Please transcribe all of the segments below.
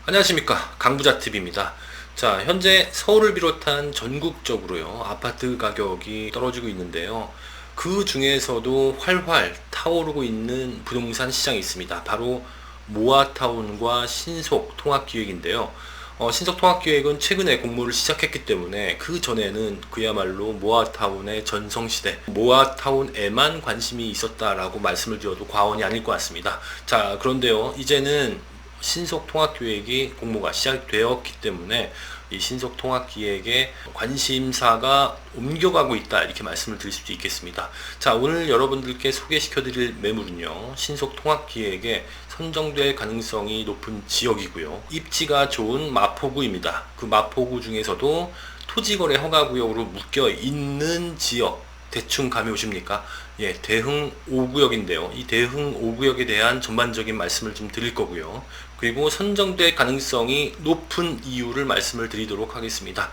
안녕하십니까, 강부자TV입니다. 자, 현재 서울을 비롯한 전국적으로요 아파트 가격이 떨어지고 있는데요, 그 중에서도 활활 타오르고 있는 부동산 시장이 있습니다. 바로 모아타운과 신속통합기획인데요. 신속통합기획은 최근에 공모를 시작했기 때문에 그 전에는 그야말로 모아타운의 전성시대, 모아타운에만 관심이 있었다라고 말씀을 드려도 과언이 아닐 것 같습니다. 자, 그런데요, 이제는 신속통합기획이 공모가 시작되었기 때문에 이 신속통합기획에 관심사가 옮겨가고 있다, 이렇게 말씀을 드릴 수도 있겠습니다. 자, 오늘 여러분들께 소개시켜드릴 매물은요, 신속통합기획에 선정될 가능성이 높은 지역이고요, 입지가 좋은 마포구입니다. 그 마포구 중에서도 토지거래 허가구역으로 묶여 있는 지역, 대충 감이 오십니까? 예, 대흥 5구역인데요. 이 대흥 5구역에 대한 전반적인 말씀을 좀 드릴 거고요. 그리고 선정될 가능성이 높은 이유를 말씀을 드리도록 하겠습니다.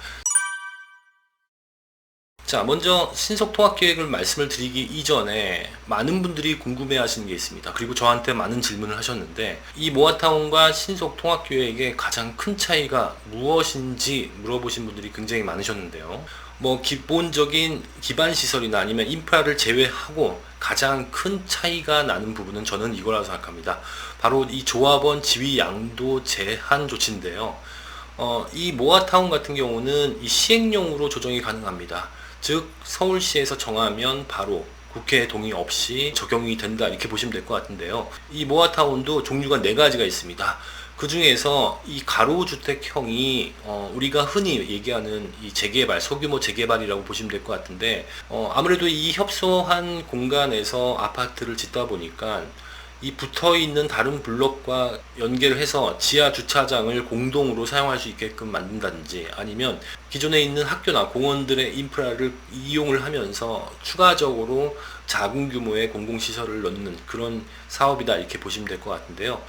자, 먼저 신속통합계획을 말씀을 드리기 이전에 많은 분들이 궁금해 하시는 게 있습니다. 그리고 저한테 많은 질문을 하셨는데, 이 모아타운과 신속통합계획의 가장 큰 차이가 무엇인지 물어보신 분들이 굉장히 많으셨는데요. 기본적인 기반시설이나 아니면 인프라를 제외하고 가장 큰 차이가 나는 부분은 저는 이거라고 생각합니다. 바로 이 조합원 지위 양도 제한 조치인데요. 이 모아타운 같은 경우는 이 시행령으로 조정이 가능합니다. 즉 서울시에서 정하면 바로 국회 동의 없이 적용이 된다, 이렇게 보시면 될 것 같은데요. 이 모아타운도 종류가 4가지가 있습니다. 그 중에서 이 가로주택형이 우리가 흔히 얘기하는 이 재개발, 소규모 재개발이라고 보시면 될 것 같은데, 아무래도 이 협소한 공간에서 아파트를 짓다 보니까 이 붙어있는 다른 블록과 연계를 해서 지하 주차장을 공동으로 사용할 수 있게끔 만든다든지, 아니면 기존에 있는 학교나 공원들의 인프라를 이용을 하면서 추가적으로 작은 규모의 공공시설을 넣는 그런 사업이다, 이렇게 보시면 될 것 같은데요.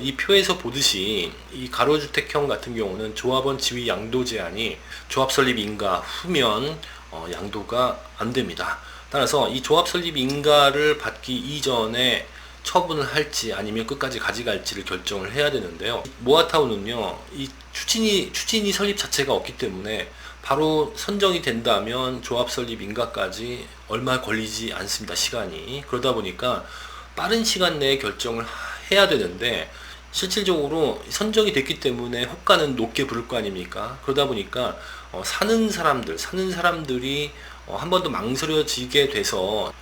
이 표에서 보듯이 이 가로주택형 같은 경우는 조합원 지위 양도 제한이 조합 설립 인가 후면 양도가 안 됩니다. 따라서 이 조합 설립 인가를 받기 이전에 처분을 할지 아니면 끝까지 가져갈지를 결정을 해야 되는데요. 모아타운은요, 이 추진이 설립 자체가 없기 때문에 바로 선정이 된다면 조합 설립 인가까지 얼마 걸리지 않습니다, 시간이. 그러다 보니까 빠른 시간 내에 결정을 해야 되는데, 실질적으로 선정이 됐기 때문에 호가는 높게 부를 거 아닙니까? 그러다 보니까 사는 사람들이 한 번 더 망설여지게 돼서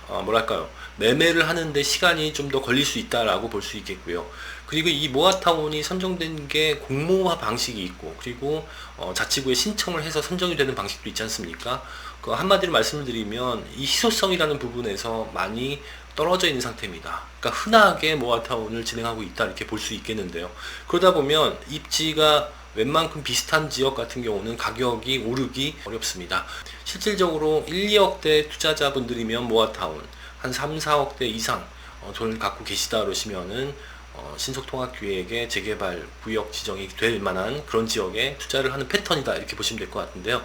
매매를 하는데 시간이 좀 더 걸릴 수 있다라고 볼 수 있겠고요. 그리고 이 모아타운이 선정된 게 공모화 방식이 있고, 그리고 자치구에 신청을 해서 선정이 되는 방식도 있지 않습니까? 그 한마디로 말씀을 드리면 이 희소성이라는 부분에서 많이 떨어져 있는 상태입니다. 그러니까 흔하게 모아타운을 진행하고 있다, 이렇게 볼 수 있겠는데요. 그러다 보면 입지가 웬만큼 비슷한 지역 같은 경우는 가격이 오르기 어렵습니다. 실질적으로 1, 2억대 투자자분들이면 모아타운, 한 3, 4억대 이상 돈을 갖고 계시다 그러시면은 신속통합기획의 재개발 구역 지정이 될 만한 그런 지역에 투자를 하는 패턴이다, 이렇게 보시면 될 것 같은데요.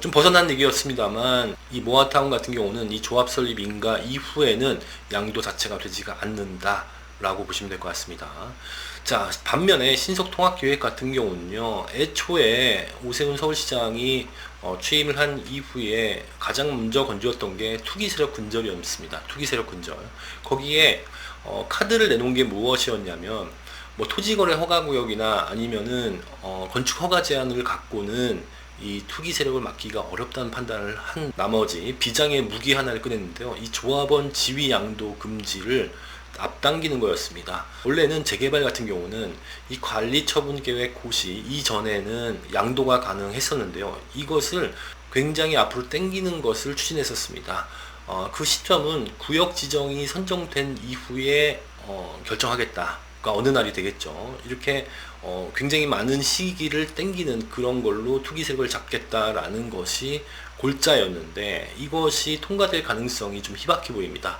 좀 벗어난 얘기였습니다만, 이 모아타운 같은 경우는 이 조합 설립 인가 이후에는 양도 자체가 되지가 않는다 라고 보시면 될 것 같습니다. 자, 반면에 신속통합기획 같은 경우는요, 애초에 오세훈 서울시장이 취임을 한 이후에 가장 먼저 건드렸던 게 투기세력 근절이었습니다. 투기세력 근절. 거기에 카드를 내놓은 게 무엇이었냐면, 토지거래 허가구역이나 아니면은 건축 허가 제한을 갖고는 이 투기 세력을 막기가 어렵다는 판단을 한 나머지 비장의 무기 하나를 꺼냈는데요. 이 조합원 지위 양도 금지를 앞당기는 거였습니다. 원래는 재개발 같은 경우는 이 관리 처분 계획 고시 이전에는 양도가 가능했었는데요. 이것을 굉장히 앞으로 당기는 것을 추진했었습니다. 그 시점은 구역 지정이 선정된 이후에 결정하겠다. 그러니까 어느 날이 되겠죠. 이렇게 굉장히 많은 시기를 땡기는 그런 걸로 투기 세력을 잡겠다라는 것이 골자였는데, 이것이 통과될 가능성이 좀 희박해 보입니다.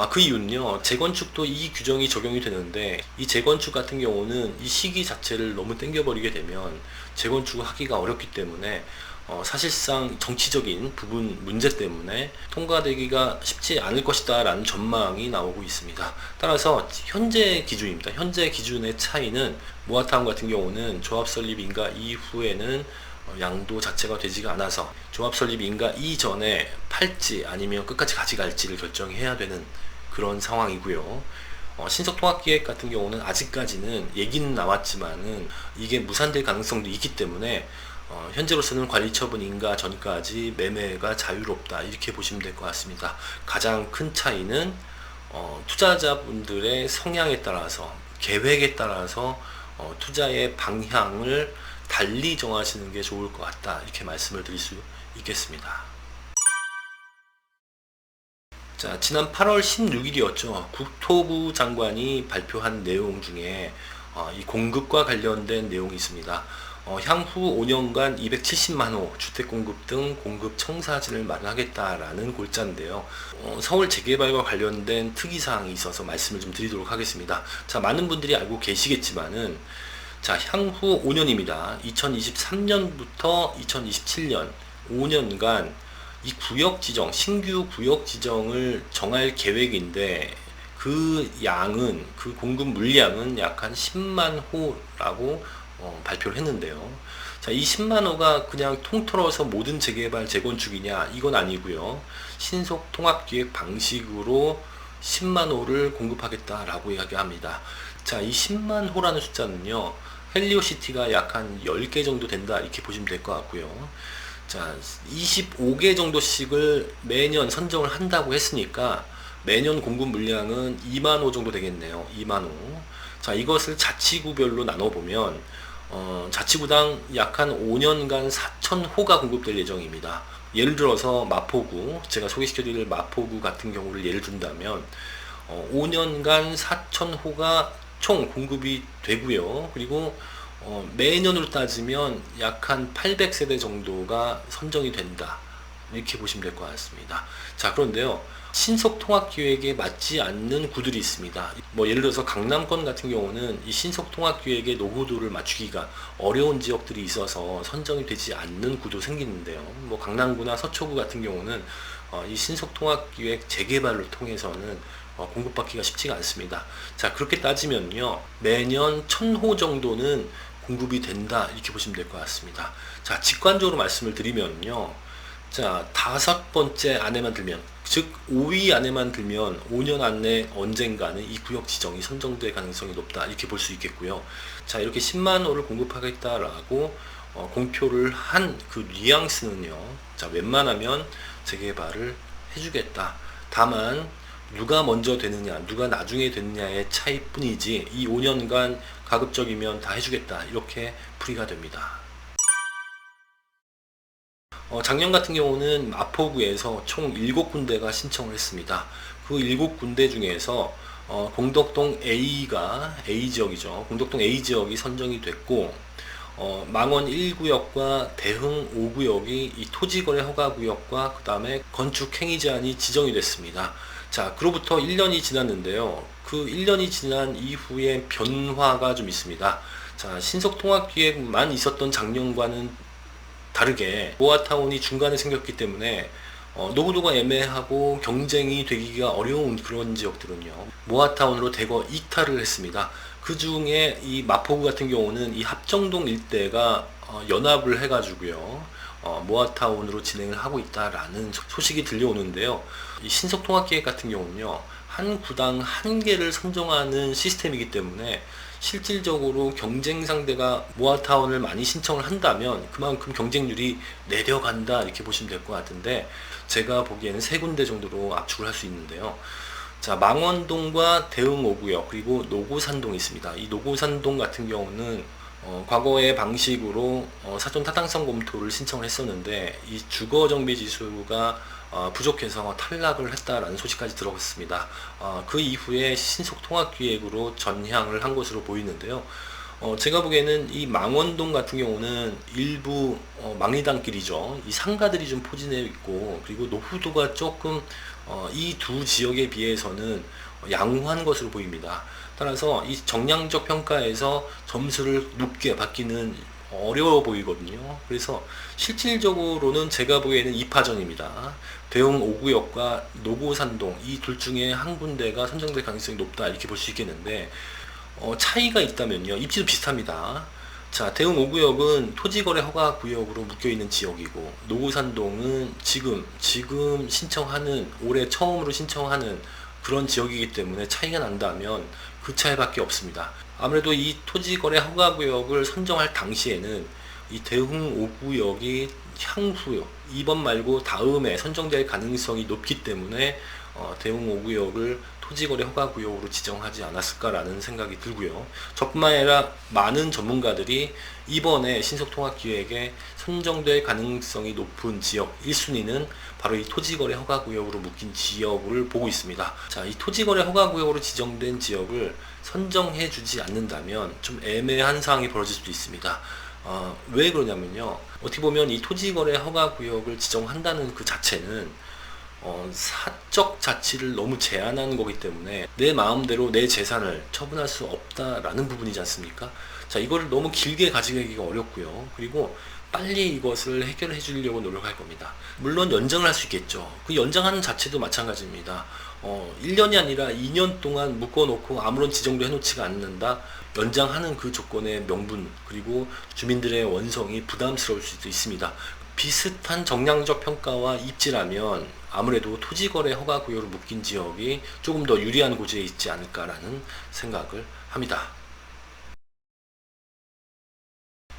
그 이유는요, 재건축도 이 규정이 적용이 되는데, 이 재건축 같은 경우는 이 시기 자체를 너무 땡겨버리게 되면 재건축을 하기가 어렵기 때문에 사실상 정치적인 부분 문제 때문에 통과되기가 쉽지 않을 것이다 라는 전망이 나오고 있습니다. 따라서 현재 기준입니다. 현재 기준의 차이는 모아타운 같은 경우는 조합 설립 인가 이후에는 양도 자체가 되지가 않아서 조합 설립 인가 이전에 팔지 아니면 끝까지 가져갈지를 결정해야 되는 그런 상황이고요. 신속통합기획 같은 경우는 아직까지는 얘기는 나왔지만은 이게 무산될 가능성도 있기 때문에 현재로서는 관리처분 인가 전까지 매매가 자유롭다 이렇게 보시면 될 것 같습니다. 가장 큰 차이는 투자자분들의 성향에 따라서 계획에 따라서 투자의 방향을 달리 정하시는 게 좋을 것 같다 이렇게 말씀을 드릴 수 있겠습니다. 자, 지난 8월 16일이었죠. 국토부 장관이 발표한 내용 중에 이 공급과 관련된 내용이 있습니다. 향후 5년간 270만 호 주택공급 등 공급 청사진을 마련하겠다라는 골자인데요. 서울 재개발과 관련된 특이사항이 있어서 말씀을 좀 드리도록 하겠습니다. 자, 많은 분들이 알고 계시겠지만은 자, 향후 5년입니다. 2023년부터 2027년 5년간 이 구역 지정, 신규 구역 지정을 정할 계획인데 그 양은, 그 공급 물량은 약 한 10만 호라고 발표를 했는데요. 자, 이 10만 호가 그냥 통틀어서 모든 재개발, 재건축이냐? 이건 아니고요. 신속 통합기획 방식으로 10만 호를 공급하겠다라고 이야기합니다. 자, 이 10만 호라는 숫자는요. 헬리오시티가 약 한 10개 정도 된다 이렇게 보시면 될 것 같고요. 자, 25개 정도씩을 매년 선정을 한다고 했으니까 매년 공급 물량은 2만 호 정도 되겠네요. 2만 호. 자, 이것을 자치구별로 나눠보면 자치구당 약 한 5년간 4,000호가 공급될 예정입니다. 예를 들어서 마포구, 제가 소개시켜드릴 마포구 같은 경우를 예를 든다면 5년간 4,000호가 총 공급이 되고요. 그리고 매년으로 따지면 약 한 800세대 정도가 선정이 된다 이렇게 보시면 될 것 같습니다. 자, 그런데요, 신속통합기획에 맞지 않는 구들이 있습니다. 뭐 예를 들어서 강남권 같은 경우는 이 신속통합기획의 노후도를 맞추기가 어려운 지역들이 있어서 선정이 되지 않는 구도 생기는데요. 뭐 강남구나 서초구 같은 경우는 이 신속통합기획 재개발을 통해서는 공급받기가 쉽지가 않습니다. 자, 그렇게 따지면요, 매년 1000호 정도는 공급이 된다 이렇게 보시면 될 것 같습니다. 자, 직관적으로 말씀을 드리면요, 자, 5번째 안에만 들면, 즉 5위 안에만 들면 5년 안에 언젠가는 이 구역 지정이 선정될 가능성이 높다 이렇게 볼 수 있겠고요. 자, 이렇게 10만 호를 공급하겠다라고 공표를 한 그 뉘앙스는요, 자, 웬만하면 재개발을 해주겠다. 다만 누가 먼저 되느냐, 누가 나중에 되느냐의 차이뿐이지 이 5년간 가급적이면 다 해주겠다 이렇게 풀이가 됩니다. 작년 같은 경우는 마포구에서 총 7군데가 신청을 했습니다. 그 7군데 중에서 공덕동 A가 A지역이죠. 공덕동 A지역이 선정이 됐고 망원 1구역과 대흥 5구역이 이 토지거래 허가구역과 그 다음에 건축행위 제한이 지정이 됐습니다. 자, 그로부터 1년이 지났는데요. 그 1년이 지난 이후에 변화가 좀 있습니다. 자, 신속통합기획만 있었던 작년과는 다르게 모아타운이 중간에 생겼기 때문에 노후도가 애매하고 경쟁이 되기가 어려운 그런 지역들은요, 모아타운으로 대거 이탈을 했습니다. 그 중에 이 마포구 같은 경우는 이 합정동 일대가 연합을 해가지고요, 모아타운으로 진행을 하고 있다라는 소식이 들려오는데요. 이 신속통합기획 같은 경우는요, 한 구당 한 개를 선정하는 시스템이기 때문에 실질적으로 경쟁 상대가 모아타운을 많이 신청을 한다면 그만큼 경쟁률이 내려간다 이렇게 보시면 될 것 같은데, 제가 보기에는 3군데 정도로 압축을 할 수 있는데요. 자, 망원동과 대흥 5구역 그리고 노고산동이 있습니다. 이 노고산동 같은 경우는 과거의 방식으로 사전 타당성 검토를 신청을 했었는데 이 주거정비 지수가 부족해서 탈락을 했다라는 소식까지 들어갔습니다. 그 이후에 신속통합기획으로 전향을 한 것으로 보이는데요. 제가 보기에는 이 망원동 같은 경우는 일부 망리단길이죠. 이 상가들이 좀 포진해 있고 그리고 노후도가 조금 이 두 지역에 비해서는 양호한 것으로 보입니다. 따라서 이 정량적 평가에서 점수를 높게 받기는 어려워 보이거든요. 그래서 실질적으로는 제가 보기에는 2파전입니다. 대흥 5구역과 노고산동 이 둘 중에 한 군데가 선정될 가능성이 높다 이렇게 볼 수 있겠는데, 차이가 있다면요. 입지도 비슷합니다. 자, 대흥 5구역은 토지거래 허가 구역으로 묶여있는 지역이고, 노고산동은 지금 신청하는, 올해 처음으로 신청하는 그런 지역이기 때문에 차이가 난다면 그 차이밖에 없습니다. 아무래도 이 토지거래 허가구역을 선정할 당시에는 이 대흥 5구역이 향후 이번 말고 다음에 선정될 가능성이 높기 때문에 대흥 5구역을 토지거래 허가구역으로 지정하지 않았을까라는 생각이 들고요. 저뿐만 아니라 많은 전문가들이 이번에 신속통합기획에 선정될 가능성이 높은 지역 1순위는 바로 이 토지거래 허가구역으로 묶인 지역을 보고 있습니다. 자, 이 토지거래 허가구역으로 지정된 지역을 선정해 주지 않는다면 좀 애매한 상황이 벌어질 수도 있습니다. 왜 그러냐면요. 어떻게 보면 이 토지거래 허가구역을 지정한다는 그 자체는 사적 자치를 너무 제한하는 거기 때문에 내 마음대로 내 재산을 처분할 수 없다라는 부분이지 않습니까? 자, 이거를 너무 길게 가져가기가 어렵고요. 그리고 빨리 이것을 해결해 주려고 노력할 겁니다. 물론 연장을 할 수 있겠죠. 그 연장하는 자체도 마찬가지입니다. 1년이 아니라 2년 동안 묶어놓고 아무런 지정도 해놓지가 않는다. 연장하는 그 조건의 명분, 그리고 주민들의 원성이 부담스러울 수도 있습니다. 비슷한 정량적 평가와 입지라면 아무래도 토지거래 허가구역으로 묶인 지역이 조금 더 유리한 고지에 있지 않을까라는 생각을 합니다.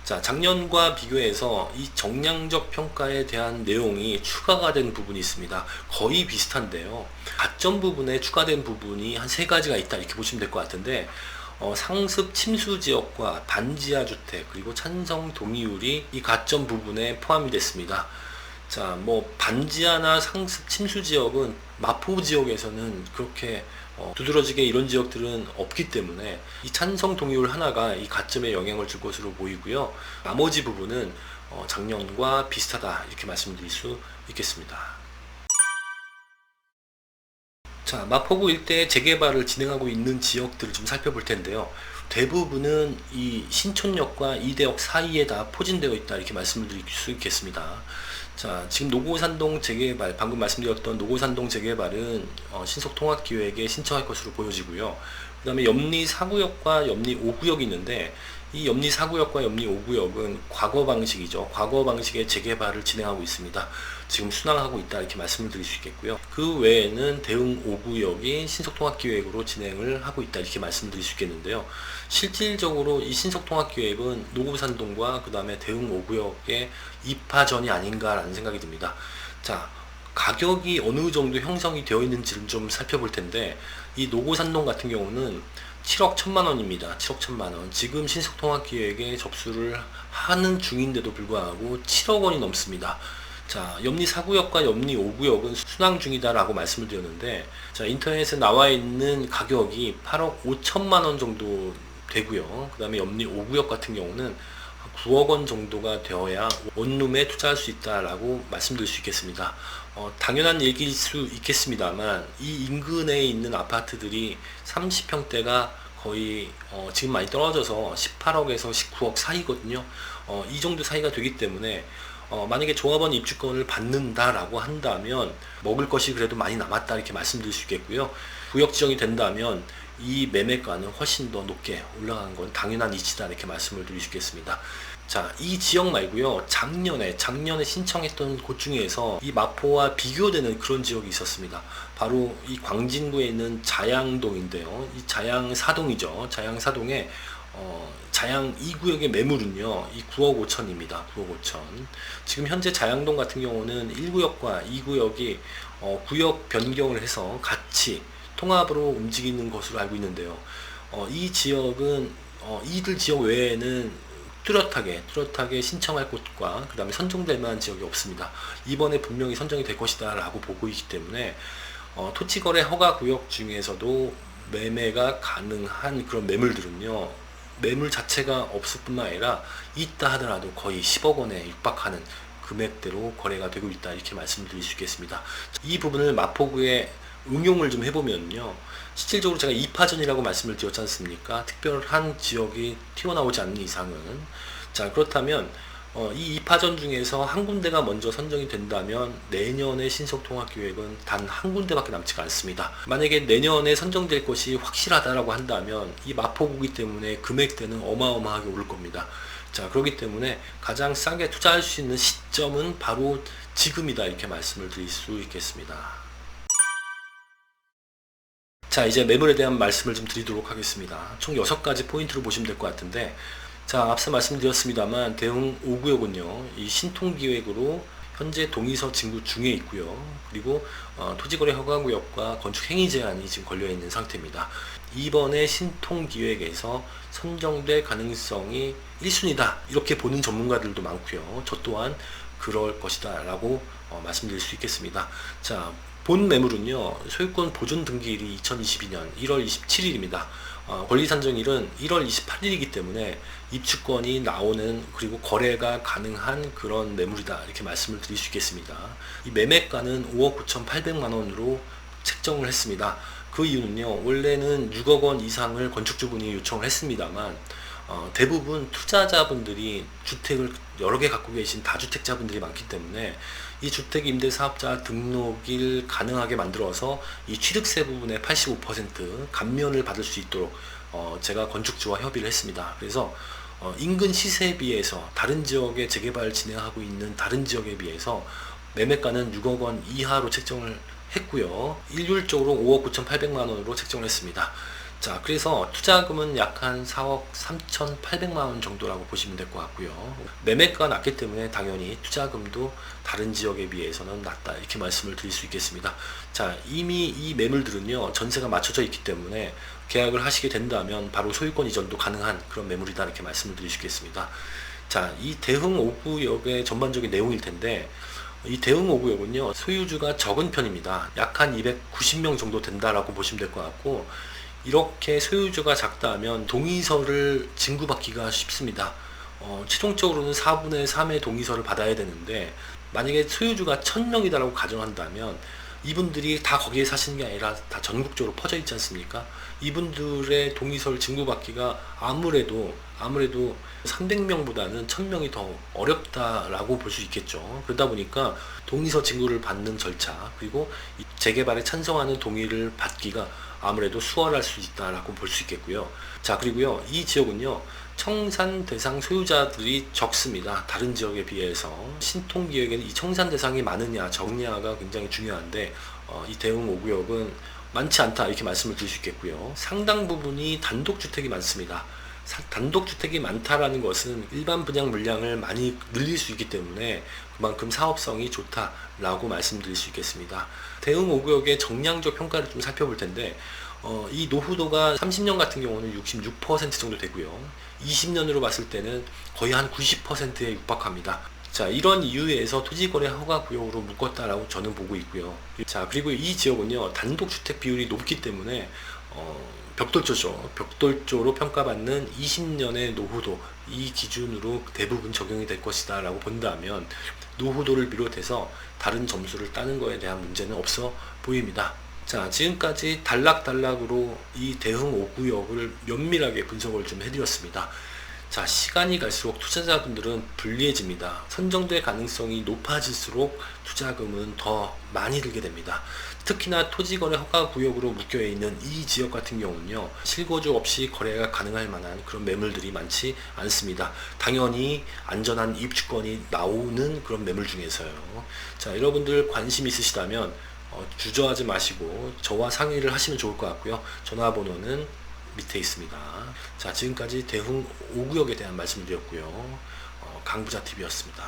자, 작년과 비교해서 이 정량적 평가에 대한 내용이 추가가 된 부분이 있습니다. 거의 비슷한데요. 가점 부분에 추가된 부분이 한 3가지가 있다 이렇게 보시면 될 것 같은데, 상습 침수 지역과 반지하 주택 그리고 찬성 동의율이 이 가점 부분에 포함이 됐습니다. 자, 뭐 반지하나 상습 침수 지역은 마포 지역에서는 그렇게 두드러지게 이런 지역들은 없기 때문에 이 찬성 동의율 하나가 이 가점에 영향을 줄 것으로 보이고요. 나머지 부분은 작년과 비슷하다 이렇게 말씀드릴 수 있겠습니다. 자, 마포구 일대에 재개발을 진행하고 있는 지역들을 좀 살펴볼 텐데요. 대부분은 이 신촌역과 이대역 사이에 다 포진되어 있다 이렇게 말씀을 드릴 수 있겠습니다. 자, 지금 노고산동 재개발, 방금 말씀드렸던 노고산동 재개발은 신속통합기획에 신청할 것으로 보여지고요. 그 다음에 염리 4구역과 염리 5구역이 있는데, 이 염리 4구역과 염리 5구역은 과거 방식이죠. 과거 방식의 재개발을 진행하고 있습니다. 지금 순항하고 있다 이렇게 말씀을 드릴 수 있겠고요. 그 외에는 대흥 5구역이 신속통합기획으로 진행을 하고 있다 이렇게 말씀을 드릴 수 있겠는데요. 실질적으로 이 신속통합기획은 노고산동과 그 다음에 대흥 5구역의 2파전이 아닌가라는 생각이 듭니다. 자, 가격이 어느 정도 형성이 되어 있는지를 좀 살펴볼 텐데, 이 노고산동 같은 경우는 7억 1천만 원입니다. 7억 1천만 원. 지금 신속통합기획에 접수를 하는 중인데도 불구하고 7억 원이 넘습니다. 자, 염리 4구역과 염리 5구역은 순항 중이다라고 말씀을 드렸는데, 자, 인터넷에 나와 있는 가격이 8억 5천만 원 정도 되고요. 그 다음에 염리 5구역 같은 경우는 9억 원 정도가 되어야 원룸에 투자할 수 있다라고 말씀드릴 수 있겠습니다. 당연한 얘기일 수 있겠습니다만, 이 인근에 있는 아파트들이 30평대가 거의 지금 많이 떨어져서 18억에서 19억 사이거든요. 이 정도 사이가 되기 때문에 만약에 조합원 입주권을 받는다라고 한다면 먹을 것이 그래도 많이 남았다 이렇게 말씀드릴 수 있겠고요. 구역 지정이 된다면 이 매매가는 훨씬 더 높게 올라가는 건 당연한 이치다 이렇게 말씀을 드릴 수 있겠습니다. 자, 이 지역 말고요. 작년에 신청했던 곳 중에서 이 마포와 비교되는 그런 지역이 있었습니다. 바로 이 광진구에 있는 자양동인데요. 이 자양사동이죠. 자양사동에 자양 2구역의 매물은요, 이 9억 5천입니다. 9억 5천. 지금 현재 자양동 같은 경우는 1구역과 2구역이 구역 변경을 해서 같이 통합으로 움직이는 것으로 알고 있는데요. 이 지역은 이들 지역 외에는 뚜렷하게 신청할 곳과 그 다음에 선정될 만한 지역이 없습니다. 이번에 분명히 선정이 될 것이다 라고 보고 있기 때문에 토지거래 허가구역 중에서도 매매가 가능한 그런 매물들은요, 매물 자체가 없을 뿐만 아니라 있다 하더라도 거의 10억 원에 육박하는 금액대로 거래가 되고 있다 이렇게 말씀드릴 수 있겠습니다. 이 부분을 마포구에 응용을 좀 해보면요, 실질적으로 제가 2파전이라고 말씀을 드렸지 않습니까? 특별한 지역이 튀어나오지 않는 이상은 자, 그렇다면 이 2파전 중에서 한 군데가 먼저 선정이 된다면 내년의 신속통합계획은 단 한 군데밖에 남지가 않습니다. 만약에 내년에 선정될 것이 확실하다라고 한다면 이 마포구기 때문에 금액대는 어마어마하게 오를 겁니다. 자, 그렇기 때문에 가장 싸게 투자할 수 있는 시점은 바로 지금이다, 이렇게 말씀을 드릴 수 있겠습니다. 자, 이제 매물에 대한 말씀을 좀 드리도록 하겠습니다. 총 6가지 포인트로 보시면 될 것 같은데, 자, 앞서 말씀드렸습니다만 대흥 5구역은요 이 신통기획으로 현재 동의서 진구 중에 있고요. 그리고 토지거래 허가구역과 건축행위 제한이 지금 걸려있는 상태입니다. 이번에 신통기획에서 선정될 가능성이 1순위다 이렇게 보는 전문가들도 많고요. 저 또한 그럴 것이다 라고 말씀드릴 수 있겠습니다. 자, 본 매물은요 소유권 보존 등기일이 2022년 1월 27일입니다. 권리산정일은 1월 28일이기 때문에 입주권이 나오는 그리고 거래가 가능한 그런 매물이다 이렇게 말씀을 드릴 수 있겠습니다. 이 매매가는 5억 9,800만 원으로 책정을 했습니다. 그 이유는요 원래는 6억 원 이상을 건축주분이 요청을 했습니다만 대부분 투자자분들이 주택을 여러 개 갖고 계신 다주택자분들이 많기 때문에 이 주택임대사업자 등록일 가능하게 만들어서 이 취득세 부분의 85% 감면을 받을 수 있도록 제가 건축주와 협의를 했습니다. 그래서 인근 시세에 비해서 다른 지역에 재개발 진행하고 있는 다른 지역에 비해서 매매가는 6억 원 이하로 책정을 했고요. 일률적으로 5억 9,800만 원으로 책정을 했습니다. 자, 그래서 투자금은 약 한 4억 3,800만 원 정도라고 보시면 될 것 같고요. 매매가가 낮기 때문에 당연히 투자금도 다른 지역에 비해서는 낮다 이렇게 말씀을 드릴 수 있겠습니다. 자, 이미 이 매물들은요 전세가 맞춰져 있기 때문에 계약을 하시게 된다면 바로 소유권 이전도 가능한 그런 매물이다 이렇게 말씀을 드릴 수 있겠습니다. 자, 이 대흥 5구역의 전반적인 내용일 텐데, 이 대흥 5구역은요 소유주가 적은 편입니다. 약 한 290명 정도 된다라고 보시면 될 것 같고, 이렇게 소유주가 작다면 동의서를 진구받기가 쉽습니다. 최종적으로는 4분의 3의 동의서를 받아야 되는데, 만약에 소유주가 1000명이다라고 가정한다면 이분들이 다 거기에 사시는 게 아니라 다 전국적으로 퍼져 있지 않습니까? 이분들의 동의서를 진구받기가 아무래도 300명보다는 1000명이 더 어렵다라고 볼 수 있겠죠. 그러다 보니까 동의서 진구를 받는 절차, 그리고 재개발에 찬성하는 동의를 받기가 아무래도 수월할 수 있다라고 볼 수 있겠고요. 자, 그리고요 이 지역은요 청산 대상 소유자들이 적습니다. 다른 지역에 비해서. 신통기획에는 이 청산 대상이 많으냐 적냐가 굉장히 중요한데, 이 대흥 5구역은 많지 않다 이렇게 말씀을 드릴 수 있겠고요. 상당 부분이 단독주택이 많습니다. 단독주택이 많다라는 것은 일반 분양 물량을 많이 늘릴 수 있기 때문에 그만큼 사업성이 좋다라고 말씀드릴 수 있겠습니다. 대흥 5구역의 정량적 평가를 좀 살펴볼 텐데, 이 노후도가 30년 같은 경우는 66% 정도 되고요. 20년으로 봤을 때는 거의 한 90%에 육박합니다. 자, 이런 이유에서 토지거래 허가구역으로 묶었다라고 저는 보고 있고요. 자, 그리고 이 지역은요 단독주택 비율이 높기 때문에 벽돌조죠. 벽돌조로 평가받는 20년의 노후도, 이 기준으로 대부분 적용이 될 것이다 라고 본다면 노후도를 비롯해서 다른 점수를 따는 거에 대한 문제는 없어 보입니다. 자, 지금까지 단락단락으로 이 대흥 5구역을 면밀하게 분석을 좀 해드렸습니다. 자, 시간이 갈수록 투자자분들은 불리해집니다. 선정될 가능성이 높아질수록 투자금은 더 많이 들게 됩니다. 특히나 토지거래 허가구역으로 묶여있는 이 지역 같은 경우는요 실거주 없이 거래가 가능할 만한 그런 매물들이 많지 않습니다. 당연히 안전한 입주권이 나오는 그런 매물 중에서요. 자, 여러분들 관심 있으시다면 주저하지 마시고 저와 상의를 하시면 좋을 것 같고요. 전화번호는 밑에 있습니다. 자, 지금까지 대흥 5구역에 대한 말씀을 드렸고요. 강부자TV였습니다.